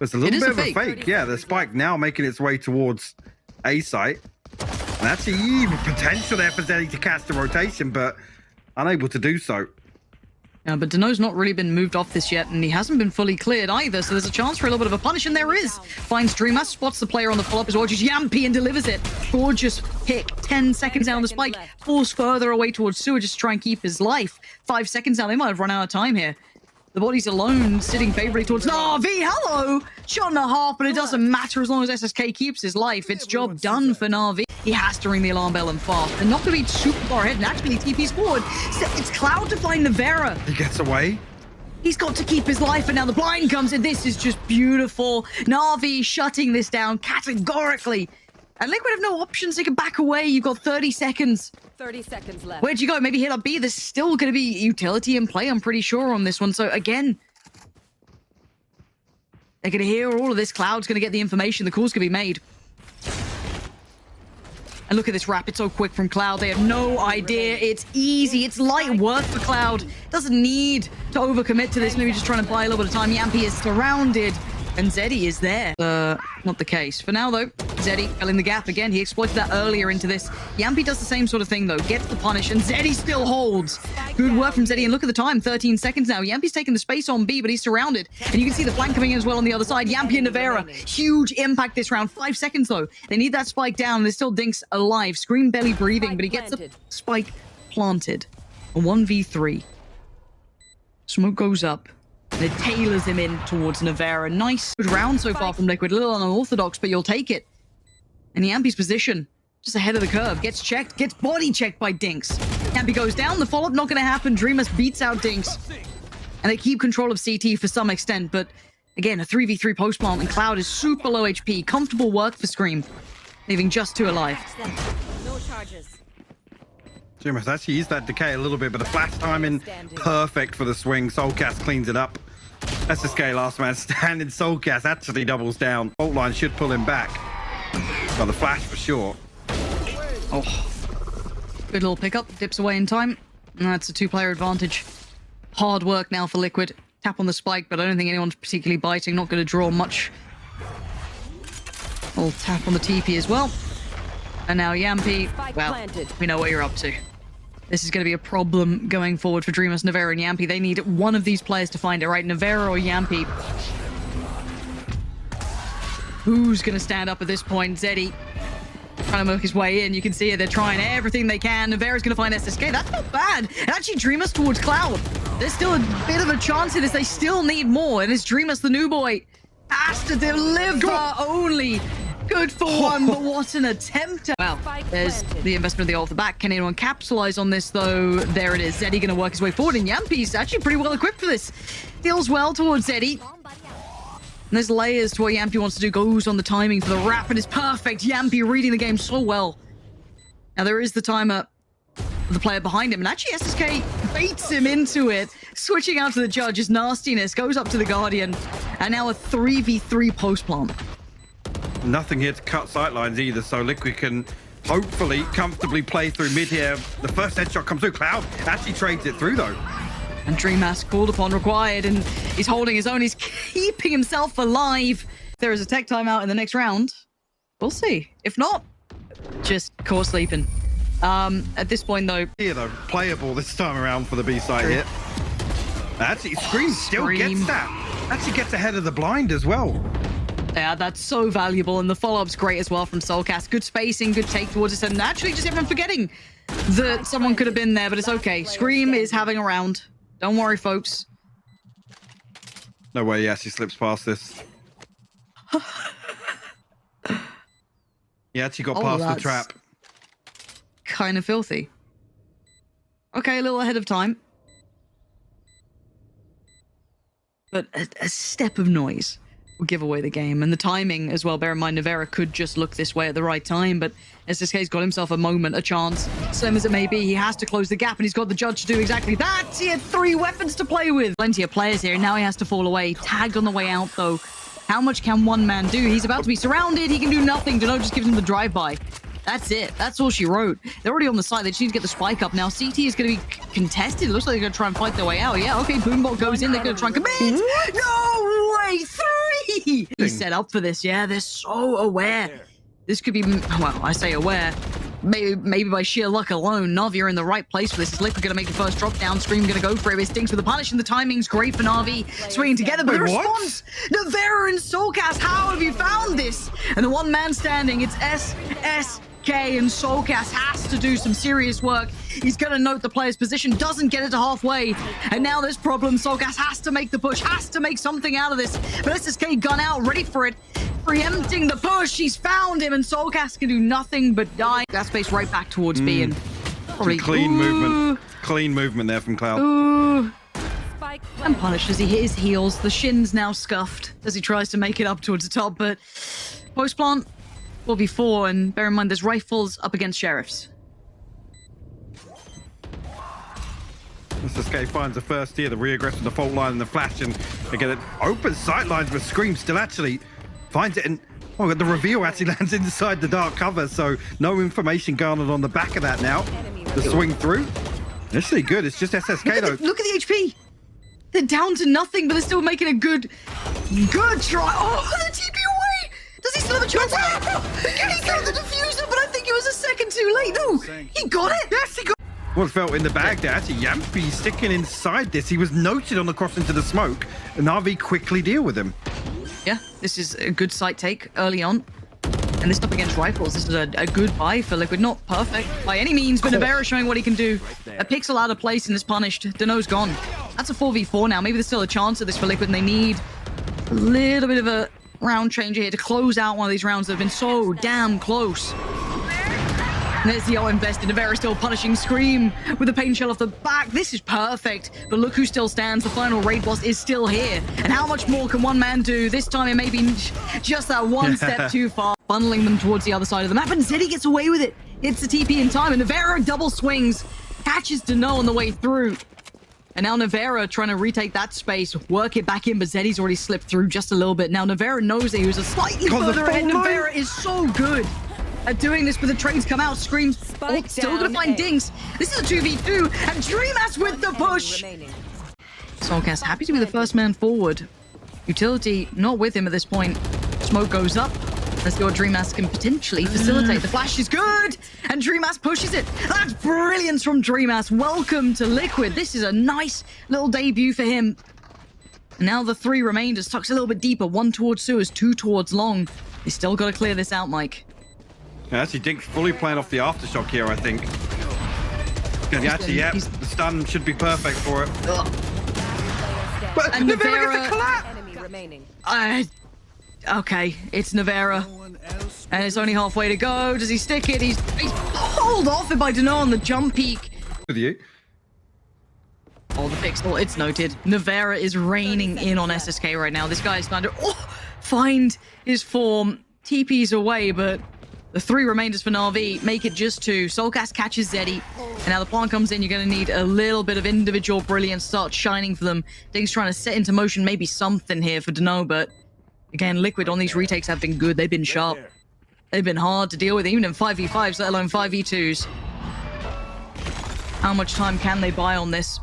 There's a little bit of a fake. Yeah, the spike now making its way towards A site. And actually even potential there for Zeddy to catch the rotation, but unable to do so. Yeah, but Dano's not really been moved off this yet, and he hasn't been fully cleared either, so there's a chance for a little bit of a punish, and there is. Finds Dreamer, spots the player on the follow-up as well, just Yampy and delivers it. Gorgeous pick, 10 seconds down the spike, falls further away towards Sewer just to try and keep his life. 5 seconds now, they might have run out of time here. The body's alone, sitting favorably towards Navi. Hello! Shot and a half, but it doesn't matter as long as SSK keeps his life. It's job done for Navi. He has to ring the alarm bell and fast. They're not going to be super far ahead. Naturally, TP's forward. It's Cloud to find Navera. He gets away. He's got to keep his life, and now the blind comes in. This is just beautiful. Navi shutting this down categorically. And Liquid have no options. They can back away. You've got 30 seconds. 30 seconds left. Where'd you go? Maybe hit up B. There's still going to be utility in play, I'm pretty sure, on this one. So, again, they're going to hear all of this. Cloud's going to get the information. The call's going to be made. And look at this rapid so quick from Cloud. They have no idea. It's easy. It's light work for Cloud. Doesn't need to overcommit to this. Maybe just trying to buy a little bit of time. Yampy is surrounded. And Zeddy is there. Not the case. For now, though, Zeddy fell in the gap again. He exploited that earlier into this. Yampy does the same sort of thing, though. Gets the punish, and Zeddy still holds. Good work from Zeddy. And look at the time. 13 seconds now. Yampy's taking the space on B, but he's surrounded. And you can see the flank coming in as well on the other side. Yampy and Navera. Huge impact this round. 5 seconds, though. They need that spike down. There's still Dinks alive. Scream belly breathing, but he gets the spike planted. A 1v3. Smoke goes up. And it tailors him in towards Navera. Nice good round so far from Liquid. A little unorthodox, but you'll take it. And Yampy's position, just ahead of the curve. Gets checked, gets body checked by Dinks. Yampy goes down. The follow-up not going to happen. Dreamus beats out Dinks. And they keep control of CT for some extent. But again, a 3v3 post-plant, and Cloud is super low HP. Comfortable work for Scream. Leaving just 2 alive. No charges. Dreamus actually used that decay a little bit, but the flash timing perfect for the swing. Soulcast cleans it up. SSK last man standing. Soulcast actually doubles down. Fault line should pull him back. But the flash for sure. Oh, good little pickup. Dips away in time. And that's a 2-player advantage. Hard work now for Liquid. Tap on the spike, but I don't think anyone's particularly biting. Not going to draw much. Little tap on the TP as well. And now Yampy, well, we know what you're up to. This is going to be a problem going forward for Dreamus, Navera, and Yampy. They need one of these players to find it, right? Navera or Yampy. Who's going to stand up at this point? Zeddy trying to work his way in. You can see it. They're trying everything they can. Navera's going to find SSK. That's not bad. And actually, Dreamus towards Cloud. There's still a bit of a chance in this. They still need more. And it's Dreamus, the new boy, has to deliver only. Good for one, but what an attempt. Well, there's the investment of the ult at the back. Can anyone capitalize on this, though? There it is. Zeddy going to work his way forward, and Yampy's actually pretty well equipped for this. Deals well towards Zeddy. And there's layers to what Yampy wants to do. Goes on the timing for the rapid is perfect. Yampy reading the game so well. Now, there is the timer of the player behind him, and actually SSK baits him into it. Switching out to the judge is nastiness. Goes up to the Guardian, and now a 3v3 post plant. Nothing here to cut sightlines either, so Liquid can hopefully comfortably play through mid here. The first headshot comes through. Cloud actually trades it through, though. And Dreamas called upon required, and he's holding his own. He's keeping himself alive. If there is a tech timeout in the next round, we'll see. If not, just core sleeping. At this point, though... Here, though, playable this time around for the B side here. Actually, Scream still gets that. Actually gets ahead of the blind as well. Yeah, that's so valuable, and the follow-up's great as well from Soulcast. Good spacing, good take towards us, and actually just everyone forgetting that someone could have been there, but it's okay. Scream is having a round. Don't worry, folks. No way he actually slips past this. He actually got past the trap. Kind of filthy. Okay, a little ahead of time. But a step of noise will give away the game. And the timing as well. Bear in mind, Navera could just look this way at the right time, but SSK's got himself a moment, a chance. Slim as it may be, he has to close the gap, and he's got the judge to do exactly that. He had 3 weapons to play with. Plenty of players here, and now he has to fall away. Tagged on the way out, though. How much can one man do? He's about to be surrounded. He can do nothing. Dano just gives him the drive-by. That's it. That's all she wrote. They're already on the side. They just need to get the spike up. Now, CT is going to be contested. It looks like they're going to try and fight their way out. Yeah, okay, Boombot goes in. They're going to try and commit. No way! 3 He's set up for this. Yeah, they're so aware. This could be, well, I say aware. Maybe by sheer luck alone, Na'Vi are in the right place for this. Is Liquid going to make the first drop down? Scream going to go for it. With Stinks with the punish, and the timing's great for Na'Vi. Swinging together, but the response, Navera and Soulcast, how have you found this? And the one man standing, it's SSK, and Soulcast has to do some serious work. He's going to note the player's position, doesn't get it to halfway. And now this problem, Soulcast has to make the push, has to make something out of this. But SSK gun out, ready for it. Preempting the push, he's found him, and Soulcast can do nothing but die. That space right back towards B, and probably clean movement there from Cloud. And punished as he hit his heels. The shin's now scuffed as he tries to make it up towards the top, but post plant 4v4, and bear in mind there's rifles up against sheriffs. SSK finds the first here, the re-aggressive, the fault line, and the flash, and again it open sight lines, but Scream still actually finds it, and the reveal actually lands inside the dark cover, so no information garnered on the back of that now. The swing through. Actually good, it's just SSK though. Look at the HP. They're down to nothing, but they're still making a good try. Oh, the TP away. Does he still have a chance? He got the diffuser, but I think it was a second too late. No, he got it. Yes, he got it. What felt in the bag there, actually Yampi sticking inside this. He was noted on the cross into the smoke, and Na'Vi quickly deal with him. Yeah, this is a good site take early on. And this up against rifles, this is a good buy for Liquid. Not perfect by any means, but Navera showing what he can do. A pixel out of place in this punished. Dano's gone. That's a 4v4 now. Maybe there's still a chance of this for Liquid, and they need a little bit of a round changer here to close out one of these rounds that have been so damn close. And there's the invested. Navera still punishing Scream with the pain shell off the back. This is perfect. But look who still stands. The final raid boss is still here. And how much more can one man do? This time it may be just that one step too far. Funneling them towards the other side of the map. And Zeddy gets away with it. Hits the TP in time. And Navera double swings. Catches Dano on the way through. And now Navera trying to retake that space. Work it back in. But Zeddy's already slipped through just a little bit. Now Navera knows that he was a slightly further ahead. Navera is so good at doing this, but the trades come out. Scream still gonna find Dinks. This is a 2v2, and Dreamass with the push. Soulcast happy to be the first man forward. Utility not with him at this point. Smoke goes up. Let's see what Dreamass can potentially facilitate. The flash is good, and Dreamass pushes it. That's brilliance from Dreamass. Welcome to Liquid. This is a nice little debut for him. And now the three remainders tucks a little bit deeper. One towards Sewers, two towards Long. They still got to clear this out, Mike. Yeah, actually, Dink's fully playing off the aftershock here, I think. Actually, yeah, the stun should be perfect for it. But and Navera gets a collapse! Okay, it's Navera. And it's only halfway to go. Does he stick it? He's pulled off it by Dano on the jump peak. With you. Oh, the pixel, it's noted. Navera is raining in on SSK right now. This guy is trying to find his form. TP's away, but the three remainders for Na'Vi make it just two. Soulcast catches Zeddy. And now the plant comes in. You're going to need a little bit of individual brilliance start shining for them. Dink's trying to set into motion maybe something here for Dano, but again, Liquid on these retakes have been good. They've been sharp. They've been hard to deal with, even in 5v5s, let alone 5v2s. How much time can they buy on this?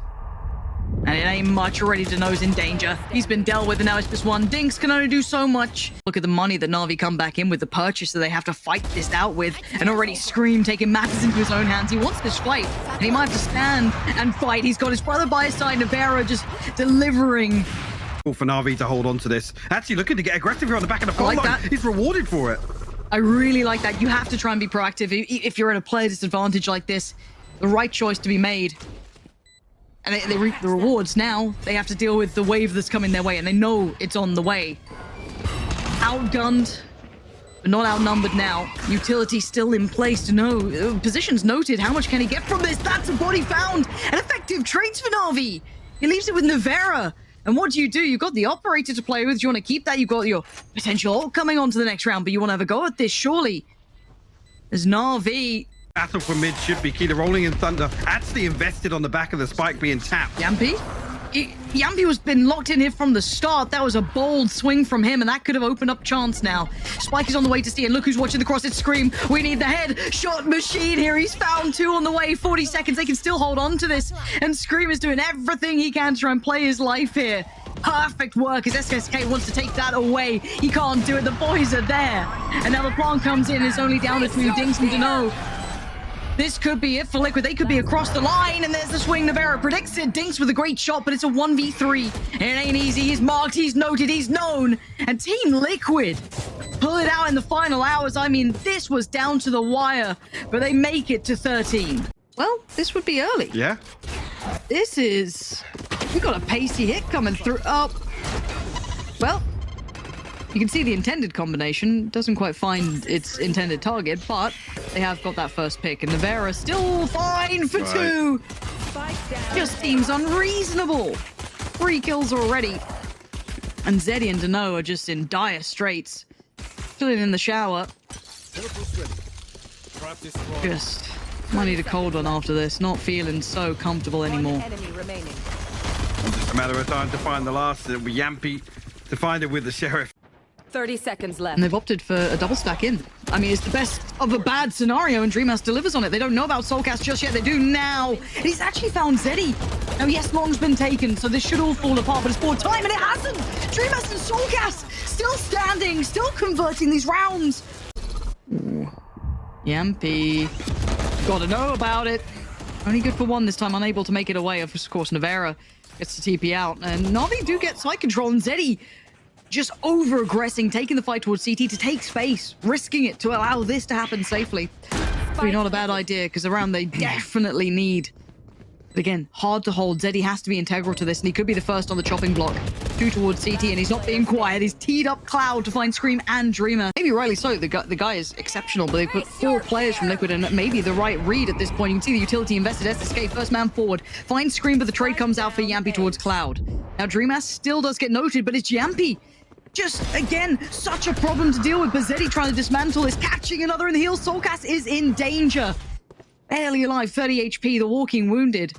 And it ain't much. Already Dano's in danger. He's been dealt with, and now it's just one. Dinks can only do so much. Look at the money that Na'Vi come back in with, the purchase that they have to fight this out with. And already Scream taking matters into his own hands. He wants this fight, and he might have to stand and fight. He's got his brother by his side. Navera just delivering. For Na'Vi to hold on to this. Actually looking to get aggressive here on the back of the phone line. He's rewarded for it. I really like that. You have to try and be proactive. If you're at a player disadvantage like this, the right choice to be made. And they reap the rewards now. They have to deal with the wave that's coming their way, and they know it's on the way. Outgunned, but not outnumbered now. Utility still in place to know. Positions noted. How much can he get from this? That's a body found. And effective trades for Na'Vi. He leaves it with Navera. And what do? You've got the operator to play with. You want to keep that. You've got your potential ult coming on to the next round, but you want to have a go at this, surely. There's Na'Vi. Battle for mid should be key. The Rolling in Thunder actually invested on the back of the spike being tapped. Yampi? Yampi was been locked in here from the start. That was a bold swing from him, and that could have opened up chance now. Spike is on the way to see, and look who's watching the cross. It's Scream. We need the head shot machine here. He's found two on the way. 40 seconds. They can still hold on to this, and Scream is doing everything he can to try and play his life here. Perfect work as SSK wants to take that away. He can't do it. The boys are there. And now the plant comes in. It's only down to 2. Dinks and Dano. This could be it for Liquid. They could be across the line, and there's the swing. Navarra predicts it. Dinks with a great shot, but it's a 1v3. It ain't easy. He's marked, he's noted, he's known. And Team Liquid pull it out in the final hours. I mean, this was down to the wire, but they make it to 13. Well, this would be early. Yeah. This is... We got a pacey hit coming through. Oh. Well, you can see the intended combination doesn't quite find its intended target, but they have got that first pick. And Navarra still fine for 2. Just seems unreasonable. 3 kills already. And Zeddy and Dano are just in dire straits. Filling in the shower. Just might need a cold one after this. Not feeling so comfortable anymore. Just a matter of time to find the last. It'll be Yampy to find it with the Sheriff. 30 seconds left. And they've opted for a double stack in. I mean, it's the best of a bad scenario, and DreamHack delivers on it. They don't know about Soulcast just yet. They do now. And he's actually found Zeddy. Now, yes, Long's been taken, so this should all fall apart, but it's for time, and it hasn't. DreamHack and Soulcast still standing, still converting these rounds. Ooh. Yampy. Gotta know about it. Only good for 1 this time, unable to make it away. Of course, Navarra gets the TP out, and Na'Vi do get side control, and Zeddy just over-aggressing, taking the fight towards CT to take space, risking it to allow this to happen safely. Probably not a bad idea, because around they definitely need. But again, hard to hold. Zeddy has to be integral to this, and he could be the first on the chopping block. 2 towards CT, and he's not being quiet. He's teed up Cloud to find Scream and Dreamer. Maybe rightly so. The guy is exceptional, but they put 4 players from Liquid, and maybe the right read at this point. You can see the utility invested. SSK, first man forward. Finds Scream, but the trade comes out for Yampy towards Cloud. Now, DreamHack still does get noted, but it's Yampy. Just, again, such a problem to deal with. Zeddy trying to dismantle this, catching another in the heels. Soulcast is in danger. Barely alive, 30 HP, the walking wounded.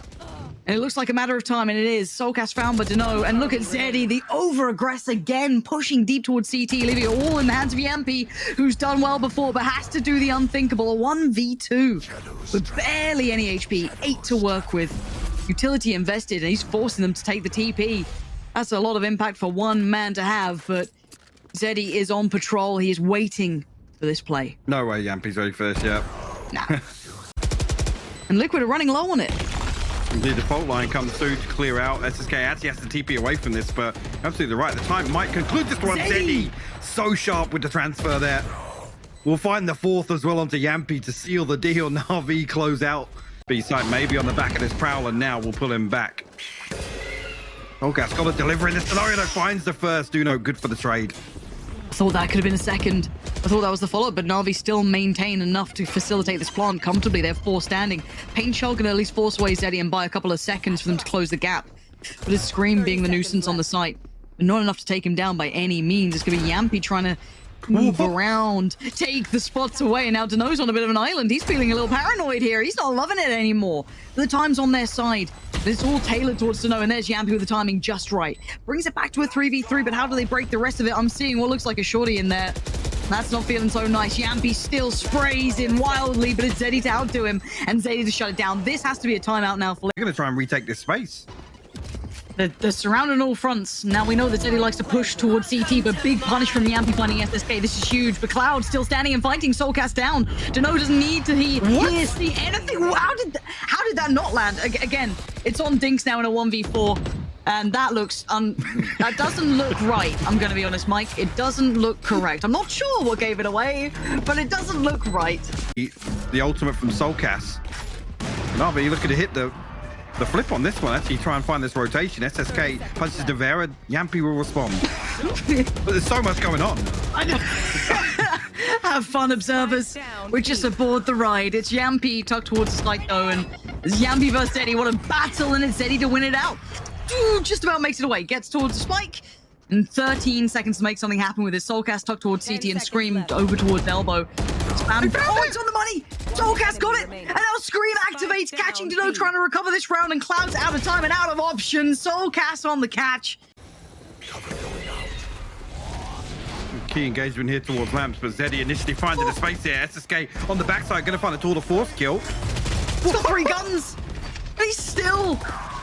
And it looks like a matter of time, and it is. Soulcast found by Dano. And look at Zeddy, the over-aggress again, pushing deep towards CT, leaving it all in the hands of Yampy, who's done well before, but has to do the unthinkable. A 1v2 with barely any HP, 8 to work with. Utility invested, and he's forcing them to take the TP. That's a lot of impact for 1 man to have, but Zeddy is on patrol. He is waiting for this play. No way Yampy's ready for this yet. Nah. And Liquid are running low on it. Indeed, the fault line comes through to clear out. SSK actually has to TP away from this, but absolutely right. The time might conclude this one. Zeddy, so sharp with the transfer there. We'll find the 4th as well onto Yampy to seal the deal. Na'Vi close out. B-side maybe on the back of this Prowler now. We'll pull him back. Soulcast got to deliver in this scenario that finds the first. Do no good for the trade. I thought that could have been a second. I thought that was the follow-up, but Na'Vi still maintain enough to facilitate this plant comfortably. They have 4 standing. Pain Shell can at least force away Zeddy and buy a couple of seconds for them to close the gap. But his Scream being the nuisance on the site, but not enough to take him down by any means. It's going to be Yampy trying to move around, take the spots away. And now Dano's on a bit of an island. He's feeling a little paranoid here. He's not loving it anymore. The time's on their side. It's all tailored towards Dano, and there's Yampy with the timing just right. Brings it back to a 3v3, but how do they break the rest of it? I'm seeing what looks like a shorty in there. That's not feeling so nice. Yampy still sprays in wildly, but it's Zeddy to outdo him, and Zeddy to shut it down. This has to be a timeout now for... They're going to try and retake this space. They're surrounding all fronts. Now we know that Zeddy likes to push towards CT, but big punish from Yampy finding SSK. This is huge, but Cloud still standing and fighting Soulcast down. Dano doesn't need to see anything. How did that not land? Again, it's on Dinks now in a 1v4, and that looks that doesn't look right. I'm going to be honest, Mike. It doesn't look correct. I'm not sure what gave it away, but it doesn't look right. The ultimate from Soulcast. No, but you're looking to hit the flip on this one. Actually try and find this rotation. SSK punches Navarra. Yampy will respond. But there's so much going on. I know. Have fun, observers. We're just aboard the ride. It's Yampy tucked towards the site though, and it's Yampy versus Zeddy. What a battle, and it's Zeddy to win it out. Just about makes it away. Gets towards the spike. And 13 seconds to make something happen with his Soulcast tucked towards CT and screamed over towards Elbow. Spam. Oh, it's on the money! Soulcast got it! And now Scream activates, catching Dano, trying to recover this round, and Cloud's out of time and out of options. Soulcast on the catch. Key engagement here towards Lamps, but Zeddy initially finding the space here. SSK on the backside, going to find a tour de force kill. He's got 3 guns. He's still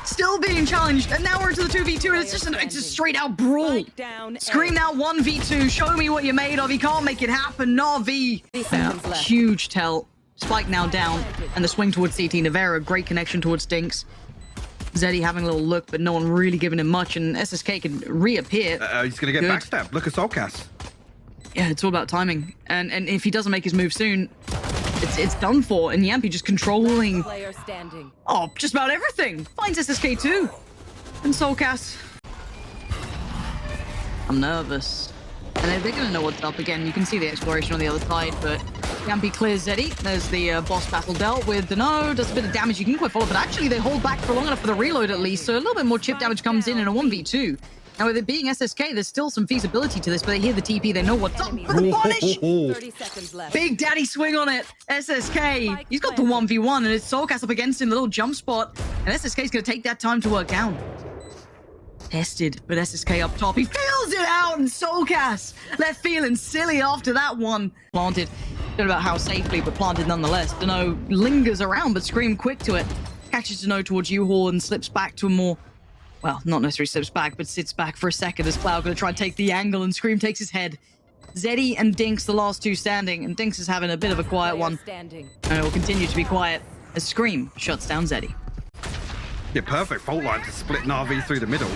still being challenged, and now we're into the 2v2, and it's a straight out brawl. Spike down. Scream now 1v2. Show me what you're made of. He can't make it happen. Na'Vi. 3 seconds left. Huge tell. Spike now down, and the swing towards CT. Navera, great connection towards Dinks. Zeddy having a little look, but no one really giving him much, and SSK can reappear. He's going to get Good. backstabbed. Look at Soulcast. Yeah, it's all about timing. And if he doesn't make his move soon, it's done for. And Yampi just controlling, Player standing. just about everything. Finds SSK too. And Soulcast. I'm nervous. And they're going to know what's up again. You can see the exploration on the other side, but Yampi clears Zeddy. There's the boss battle dealt with. Dano does a bit of damage. You can quite follow, but actually they hold back for long enough for the reload at least. So a little bit more chip damage comes in a 1v2. Now, with it being SSK, there's still some feasibility to this, but they hear the TP, they know what's up. But the punish! 30 seconds left. Big Daddy swing on it. SSK, he's got the 1v1, and it's Soulcast up against him, the little jump spot. And SSK's going to take that time to work down. Tested, but SSK up top. He feels it out, and Soulcast left feeling silly after that one. Planted. Don't know about how safely, but planted nonetheless. Dano lingers around, but Scream quick to it. Catches Dano towards U-Haul and slips back to a more... Well, not necessarily slips back, but sits back for a second as Cloud going to try and take the angle, and Scream takes his head. Zeddy and Dinks, the last two standing, and Dinks is having a bit of a quiet one. Standing. And it will continue to be quiet as Scream shuts down Zeddy. Yeah, perfect fault line to split Na'Vi through the middle.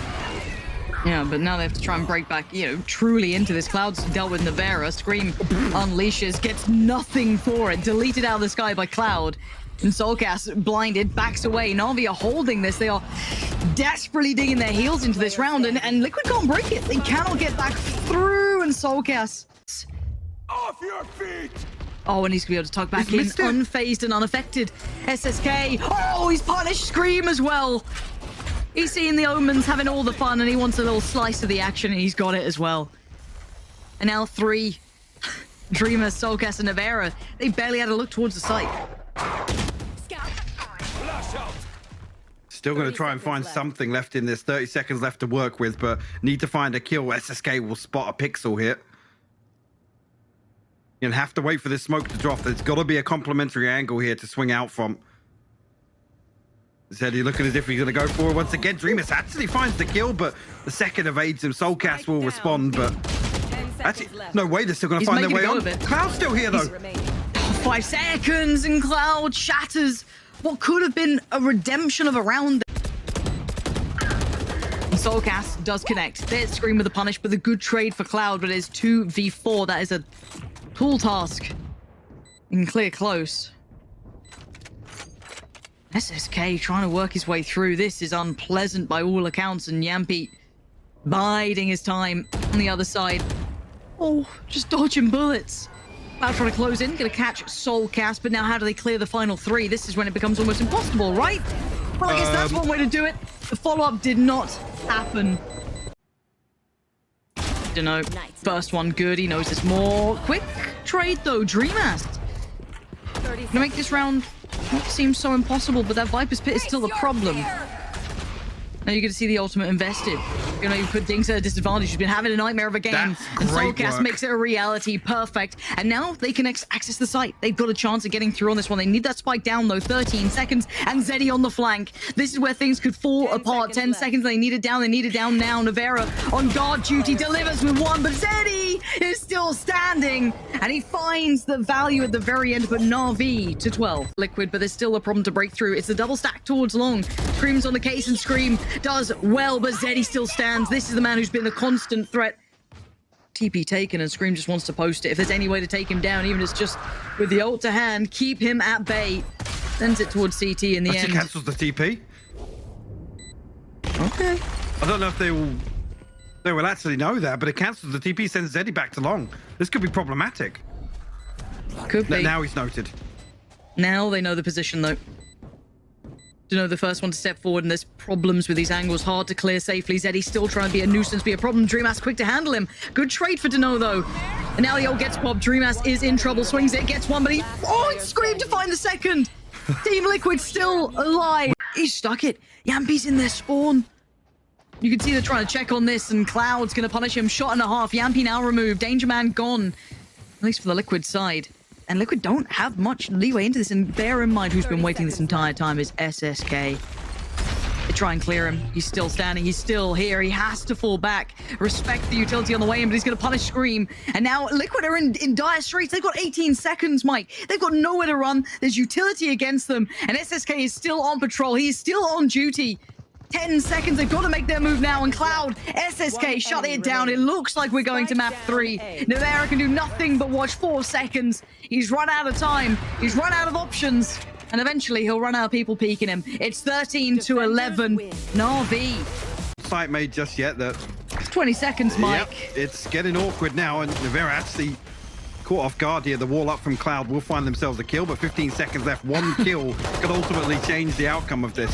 Yeah, but now they have to try and break back, truly into this. Cloud's dealt with Navera. Scream unleashes, gets nothing for it. Deleted out of the sky by Cloud. And Soulcast, blinded, backs away. Na'Vi are holding this. They are desperately digging their heels into this round, and Liquid can't break it. They cannot get back through, and Soulcast... Off your feet! Oh, and he's going to be able to tuck back He's in, missed it. unfazed and unaffected. SSK, he's punished Scream as well. He's seeing the omens, having all the fun, and he wants a little slice of the action, and he's got it as well. And now 3. Dreamer, Soulcast, and Navera, they barely had a look towards the site. Flash out! Still going to try and 30 find seconds left. something left in this. 30 seconds left to work with, but need to find a kill. SSK will spot a pixel hit. You'll have to wait for this smoke to drop. There's got to be a complementary angle here to swing out from. Zeddy looking as if he's going to go forward once again. Dreamus actually finds the kill, but the second evades him. Soulcast will respond, but 10 actually, seconds left. no way. They're still going to He's find their making way a go on. of it. Cloud's still here, though. Remaining. 5 seconds, and Cloud shatters what could have been a redemption of a round. And Soulcast does connect. There's Scream with the punish, but the good trade for Cloud, but it is 2v4. That is a tall task. You can clear close. SSK trying to work his way through. This is unpleasant by all accounts, and Yampi biding his time on the other side. Oh, just dodging bullets. Cloud trying to close in, gonna catch Soulcast, but now how do they clear the final 3? This is when it becomes almost impossible, right? Well, I guess that's one way to do it. The follow-up did not happen. Dunno. First one good, he knows it's more. Quick trade though, Dreamast. 30 Gonna make this round not seem so impossible, but that Viper's Pit is still the problem. Now you're going to see the ultimate invested. You know, you put Dinks at a disadvantage. He's been having a nightmare of a game. That's And great Soulcast work. makes it a reality. Perfect. And now they can access the site. They've got a chance of getting through on this one. They need that spike down, though. 13 seconds. And Zeddy on the flank. This is where things could fall 10 apart. seconds 10 left. seconds. They need it down. They need it down now. Navera on guard duty delivers with 1. But Zeddy is still standing. And he finds the value at the very end. But Na'Vi to 12. Liquid, but there's still a problem to break through. It's the double stack towards long. Screams on the case, and Scream does well, but Zeddy still stands. This is the man who's been the constant threat. TP taken, and Scream just wants to post it. If there's any way to take him down, even if it's just with the ult to hand, keep him at bay. Sends it towards CT in the Actually end. cancels the TP. Okay. I don't know if they will actually know that, but it cancels the TP, sends Zeddy back to long. This could be problematic. Could be. Now he's noted. Now they know the position, though. To know the first one to step forward, and there's problems with these angles. Hard to clear safely. Zeddy still trying to be a nuisance, be a problem. Dreamast quick to handle him. Good trade for Dano, though. And now the ult gets popped. Dreamast is in trouble. Swings it, gets one, but he... Oh, it's Scream to find the second. Team Liquid still alive. He's stuck it. Yampi's in their spawn. You can see they're trying to check on this, and Cloud's going to punish him. Shot and a half. Yampi now removed. Danger Man gone. At least for the Liquid side. And Liquid don't have much leeway into this, and bear in mind who's been waiting this entire time is SSK. They try and clear him. He's still standing. He's still here. He has to fall back. Respect the utility on the way in, but he's going to punish Scream. And now Liquid are in dire straits. They've got 18 seconds, Mike. They've got nowhere to run. There's utility against them. And SSK is still on patrol. He's still on duty. 10 seconds. They've got to make their move now. And Cloud, SSK, shut it down. It looks like we're going to map 3. Navarra can do nothing but watch 4 seconds. He's run out of time. He's run out of options. And eventually he'll run out of people peeking him. It's 13 to 11. Na'Vi. Sight made just yet that. 20 seconds, Mike. Yep, it's getting awkward now, and Navarra actually caught off guard here. The wall up from Cloud will find themselves a kill, but 15 seconds left. One kill could ultimately change the outcome of this.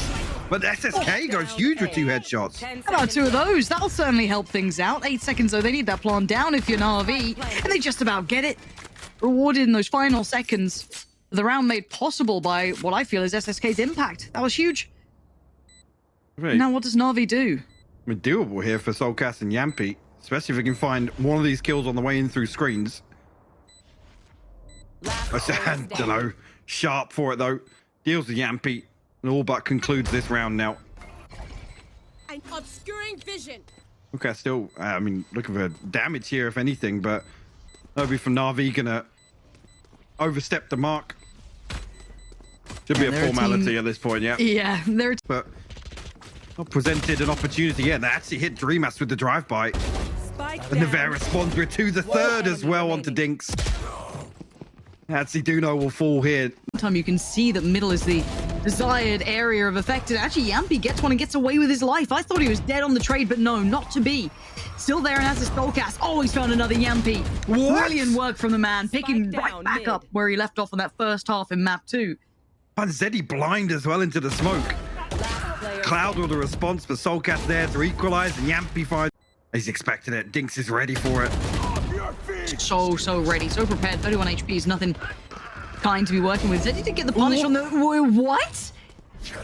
But SSK goes huge with 2 headshots. How about 2 of those? That'll certainly help things out. 8 seconds, though. They need that plant down if you're Na'Vi, and they just about get it. Rewarded in those final seconds. The round made possible by what I feel is SSK's impact. That was huge. Right. Now, what does Na'Vi do? I mean, doable here for Soulcast and Yampi, especially if we can find one of these kills on the way in through screens. I don't know. Sharp for it, though. Deals with Yampi, and all but concludes this round now. I'm obscuring vision. Okay, still, I mean, looking for damage here, if anything, but nobody from Na'Vi gonna overstep the mark. Should be a formality at this point, yeah. Yeah, they're... But not presented an opportunity yet. They actually hit Dreamas with the drive-by. And Navarra responds with 2, the third as well onto Dinks. Actually, Duno will fall here. Time you can see that middle is the desired area of effect. And actually, Yampi gets one and gets away with his life. I thought he was dead on the trade, but no, not to be. Still there and has his Soulcast. Oh, he's found another Yampi. What? Brilliant work from the man, picking right back up where he left off in that first half in map 2. And Zeddy blind as well into the smoke. Cloud with the response, but Soulcast there to equalize, and Yampi finds. He's expecting it. Dinks is ready for it. So ready, so prepared. 31 HP is nothing kind to be working with. Zeddy did get the punish on the... What?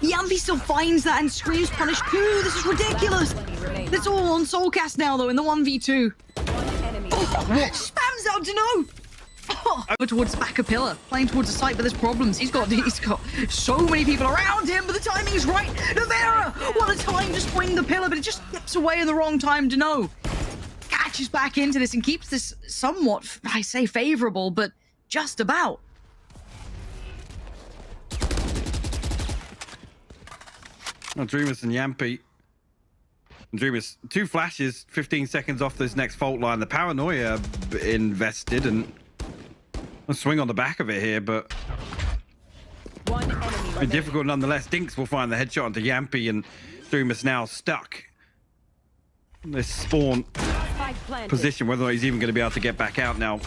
Yampi still finds that and screams punish too. This is ridiculous. It's all on Soulcast now, though, in the 1v2. Spams out to no. Over towards the back of pillar, playing towards the site, but there's problems. He's got so many people around him, but the timing's right. Navarra, what a time to swing the pillar, but it just slips away in the wrong time to know. Catches back into this and keeps this somewhat, I say, favorable, but just about. Oh, Dreamas and Yampi. Dreamas, 2 flashes, 15 seconds off this next fault line. The paranoia invested and a swing on the back of it here, but difficult nonetheless. Dinks will find the headshot onto Yampi, and Dreamas now stuck in this spawn position, whether or not he's even going to be able to get back out now.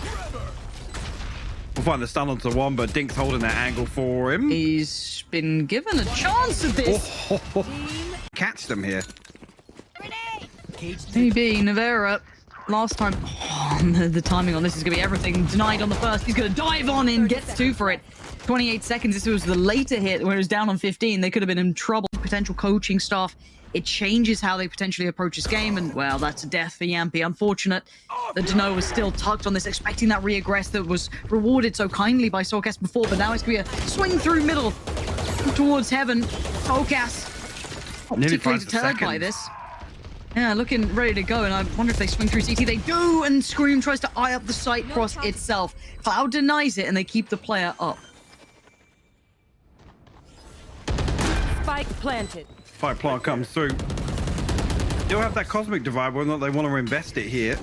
We'll find the stun onto one, but Dinks holding that angle for him. He's been given a chance at this. Catch them here. Maybe Navarra. Last time, the timing on this is going to be everything. Denied on the first. He's going to dive on in, gets 2 for it. 28 seconds. This was the later hit where it was down on 15. They could have been in trouble. Potential coaching staff. It changes how they potentially approach this game. And, well, that's a death for Yampi. Unfortunate that Dano was still tucked on this, expecting that re-aggress that was rewarded so kindly by Soulcast before. But now it's going to be a swing through middle towards heaven. Soulcast not particularly deterred by this. Yeah, looking ready to go, and I wonder if they swing through CT. They do, and Scream tries to eye up the site cross itself. Cloud denies it, and they keep the player up. Spike planted. Spike plant comes through. Still have that Cosmic Divide, whether or not they want to invest it here.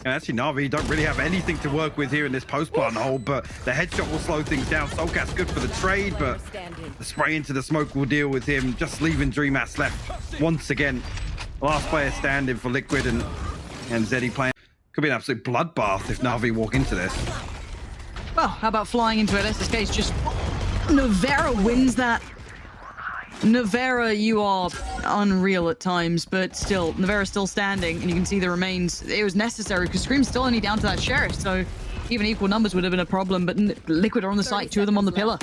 And actually, Na'Vi don't really have anything to work with here in this post-plant hole, but the headshot will slow things down. Soulcast good for the trade, but the spray into the smoke will deal with him, just leaving Dreamas left once again. Last player standing for Liquid and Zeddy playing. Could be an absolute bloodbath if Na'Vi walk into this. Well, how about flying into it? SSK's just... Navarra wins that. Navarra, you are unreal at times, but still, Navarra's still standing, and you can see the remains. It was necessary, because Scream's still only down to that Sheriff, so even equal numbers would have been a problem, but Liquid are on the site, 2 of them on the pillar.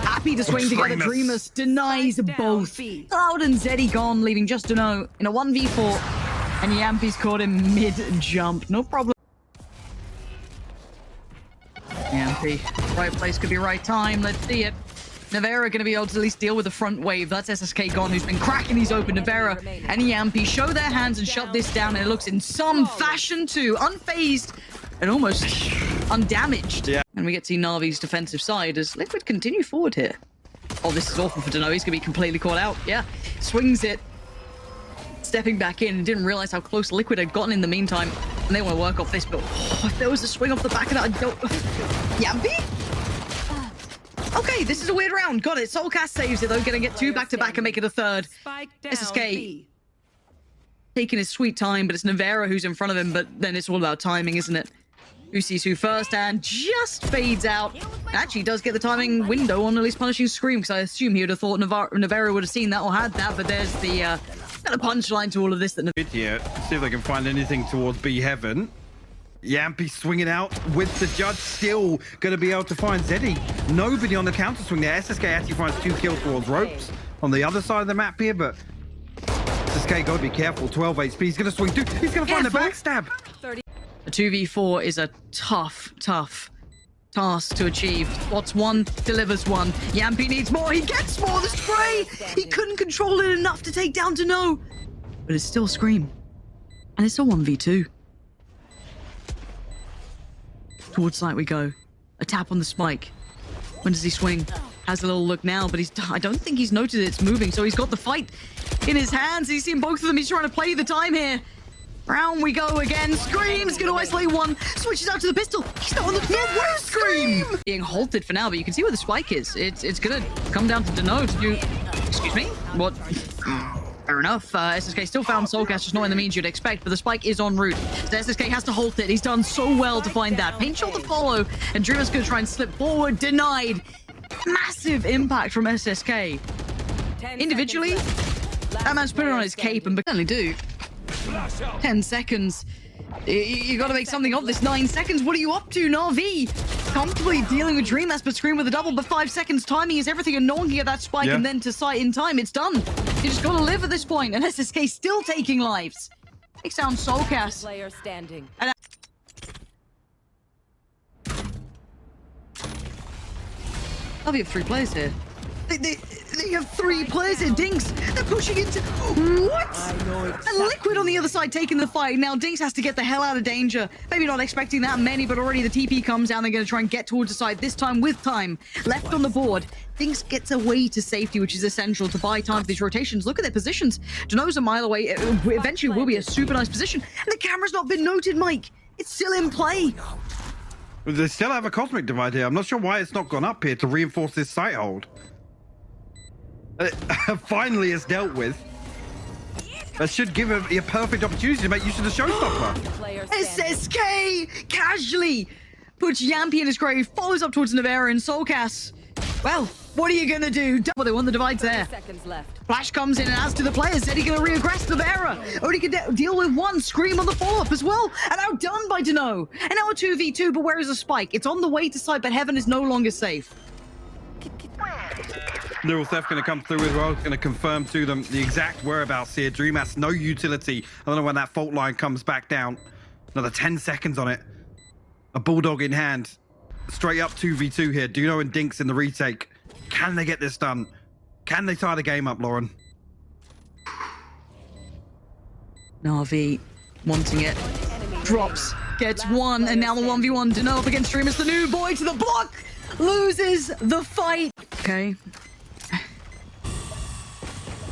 Happy to swing together. Dreamas denies both. Cloud and Zeddy gone, leaving just Dano in a 1v4, and Yampi's caught him mid-jump. No problem. Yampi, right place could be right time. Let's see it. Navera going to be able to at least deal with the front wave. That's SSK gone, who's been cracking these open. Navera and Yampi show their hands and shut this down, and it looks in some fashion too, unfazed and almost undamaged. Yeah. And we get to see Na'Vi's defensive side as Liquid continue forward here. Oh, this is awful for Deno. He's going to be completely caught out. Yeah, swings it. Stepping back in and didn't realize how close Liquid had gotten in the meantime. And they want to work off this, but if there was a swing off the back of that, I don't... Yampi? Okay, this is a weird round. Got it. Soulcast saves it, though. Going to get two back-to-back and make it a third. SSK taking his sweet time, but it's Navera who's in front of him, but then it's all about timing, isn't it? Who sees who first and just fades out. Actually does get the timing window on at least punishing Scream, because I assume he would have thought Navera would have seen that or had that, but there's the kind of punchline to all of this. That Here, see if they can find anything towards B Heaven. Yampi swinging out with the judge, still going to be able to find Zeddy. Nobody on the counter swing there. SSK actually finds 2 kills towards ropes on the other side of the map here, but SSK got to be careful. 12 HP. He's going to swing through. He's going to find the backstab. A 2v4 is a tough task to achieve. Spots one, delivers one. Yampi needs more. He gets more. The spray. He couldn't control it enough to take down Deno, but it's still Scream, and it's a 1v2. Towards site we go. A tap on the spike. When does he swing? Has a little look now, but I don't think he's noted it's moving, so he's got the fight in his hands. He's seen both of them. He's trying to play the time here. Round we go again. Scream's gonna isolate one. Switches out to the pistol. He's not on the field. What is Scream? Being halted for now, but you can see where the spike is. It's gonna come down to Deno to do... Excuse me? What? Fair enough. SSK still found Soulcast, just not in the means you'd expect, but the spike is en route. So SSK has to halt it. He's done so well to find that. Paint shot to follow, and Dreamer's gonna try and slip forward. Denied. Massive impact from SSK. Individually, that man's put it on his cape, and certainly do. 10 seconds. You got to make something of this. 9 seconds. What are you up to, Na'Vi? Comfortably dealing with Dream. That's but Scream with a double, but 5 seconds. Timing is everything, and no one can get that spike and then to sight in time. It's done. You just got to live at this point, and SSK still taking lives. Takes down Soulcast. Player standing. And we have 3 players here. They have 3 players here. Dinks, they're pushing into... What? And Liquid on the other side taking the fight. Now Dinks has to get the hell out of danger. Maybe not expecting that many, but already the TP comes down. They're going to try and get towards the side, this time with time left on the board. Dinks gets away to safety, which is essential to buy time for these rotations. Look at their positions. Deno's a mile away. It eventually will be a super nice position. And the camera's not been noted, Mike. It's still in play. They still have a Cosmic Divide here. I'm not sure why it's not gone up here to reinforce this site hold. Finally, it's dealt with. That should give a perfect opportunity to make use of the showstopper. SSK casually puts Yampi in his grave, follows up towards Navera and Soulcast. Well, what are you gonna do? Well, they won the divides there. Seconds left. Flash comes in and adds to the players. Said he gonna reaggress Navera. Only can deal with one. Scream on the follow-up as well. And outdone by Deno. And now a 2v2, but where is the spike? It's on the way to site, but Heaven is no longer safe. Neural Theft going to come through as well. It's going to confirm to them the exact whereabouts here. Dream has no utility. I don't know when that fault line comes back down. Another 10 seconds on it. A Bulldog in hand. Straight up 2v2 here. Duno and Dinks in the retake. Can they get this done? Can they tie the game up, Lauren? Na'Vi wanting it. Drops. Gets one. And now the 1v1. Deno up against Dream. It's the new boy to the block. Loses the fight. Okay.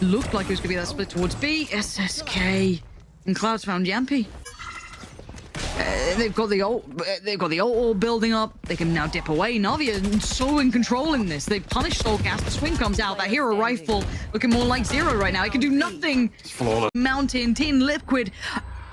Looked like it was going to be that split towards B. SSK. And Cloud's found Yampi. They've got the ult. They've got the ult all building up. They can now dip away. Na'Vi are so in control in this. They punish Soulcast. The swing comes out. That hero rifle looking more like Zero right now. It can do nothing. It's flawless. Mountain, Tin Liquid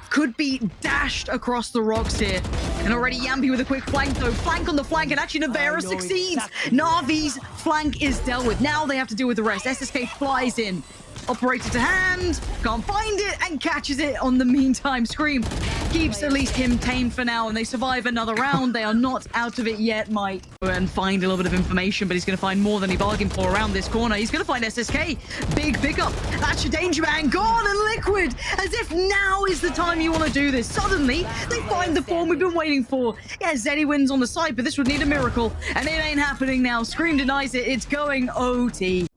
could be dashed across the rocks here. And already Yampi with a quick flank though. Flank on the flank, and actually Navera succeeds. Na'Vi's flank is dealt with. Now they have to deal with the rest. SSK flies in. Operator to hand, can't find it, and catches it on the meantime. Scream keeps at least him tamed for now, and they survive another round. They are not out of it yet, Mike. And find a little bit of information, but he's going to find more than he bargained for around this corner. He's going to find SSK. Big pickup. That's your danger man gone, and Liquid, as if now is the time you want to do this. Suddenly, they find the form we've been waiting for. Yeah, Zeddy wins on the side, but this would need a miracle, and it ain't happening now. Scream denies it. It's going OT.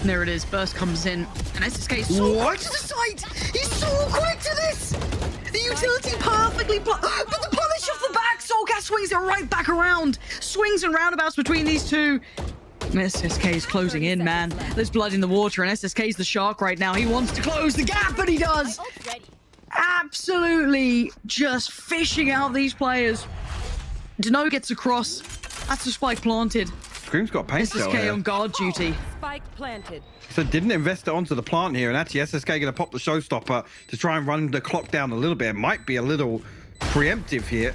And there it is. Burst comes in, and SSK is so quick to the site. He's so quick to this. The utility perfectly, but the punish off the back. Soulcast swings it right back around. Swings and roundabouts between these two. And SSK is closing in, man. There's blood in the water, and SSK's the shark right now. He wants to close the gap, and he does. Absolutely just fishing out these players. Deno gets across. That's the spike planted. Scream's got paint shell SSK here. on guard duty. Spike planted. So didn't invest it onto the plant here, and actually SSK going to pop the showstopper to try and run the clock down a little bit. It might be a little preemptive here.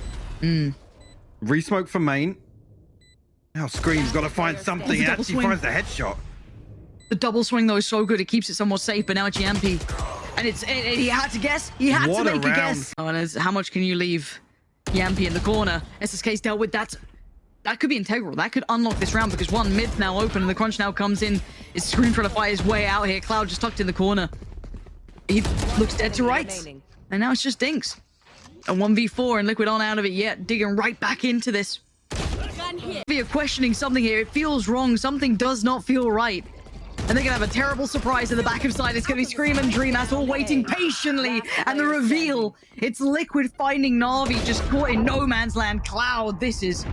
Resmoke for main. Now Scream's got to find something. He actually finds the headshot. The double swing though is so good, it keeps it somewhat safe, but now it's Yampy. And he had to guess. He had to make a guess. Oh, and how much can you leave Yampy in the corner? SSK's dealt with that. That could be integral. That could unlock this round because one mid's now open and the crunch now comes in. Is Scream trying to fight his way out here. Cloud just tucked in the corner. He looks dead to rights. And now it's just Dinks. A 1v4 and Liquid aren't out of it yet. Digging right back into this. You're questioning something here. It feels wrong. Something does not feel right. And they're going to have a terrible surprise in the back of side. It's going to be Scream and Dreamhass all waiting patiently. And the reveal, it's Liquid finding Na'Vi just caught in no man's land. Cloud, this is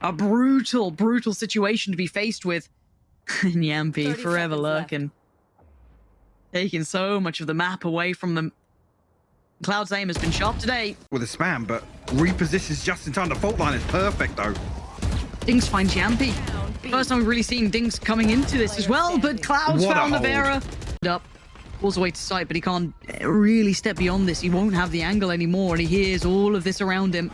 a brutal, brutal situation to be faced with. And Yampy forever lurking. Taking so much of the map away from them. Cloud's aim has been sharp today. With a spam, but repositions just in time. The fault line is perfect, though. Dinks finds Yampy. First time we've really seen Dinks coming into this as well, but Cloud's found the Vera. Up, pulls away to sight, but he can't really step beyond this. He won't have the angle anymore, and he hears all of this around him.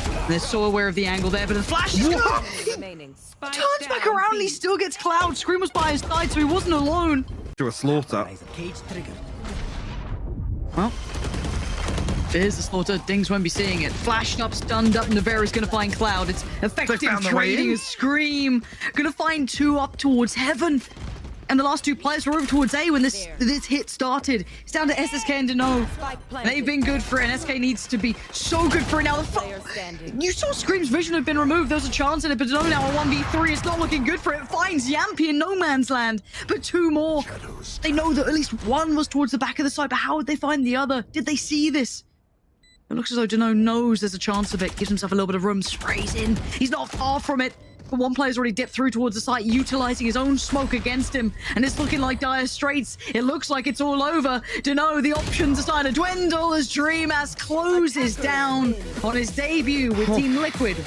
And they're so aware of the angle there, but the flash is good. He turns back around and he still gets Cloud. Scream was by his side, so he wasn't alone. To a slaughter. Well, there's the slaughter. Dings won't be seeing it. Flashed up, stunned up, Navera's going to find Cloud. It's effective trading. A Scream. Going to find two up towards heaven. And the last two players were over towards A when this hit started. It's down to SSK and Deno. They've been good for it, and SK needs to be so good for it now. You saw Scream's vision had been removed. There was a chance in it, but Deno now a 1v3. It's not looking good for it. Finds Yampy in no man's land, but two more. They know that at least one was towards the back of the site, but how would they find the other? Did they see this? It looks as though Deno knows there's a chance of it. Gives himself a little bit of room, sprays in. He's not far from it. But one player's already dipped through towards the site, utilizing his own smoke against him. And it's looking like dire straits. It looks like it's all over. Deno, the options are starting to dwindle as Dreamhass closes down on his debut with Team Liquid.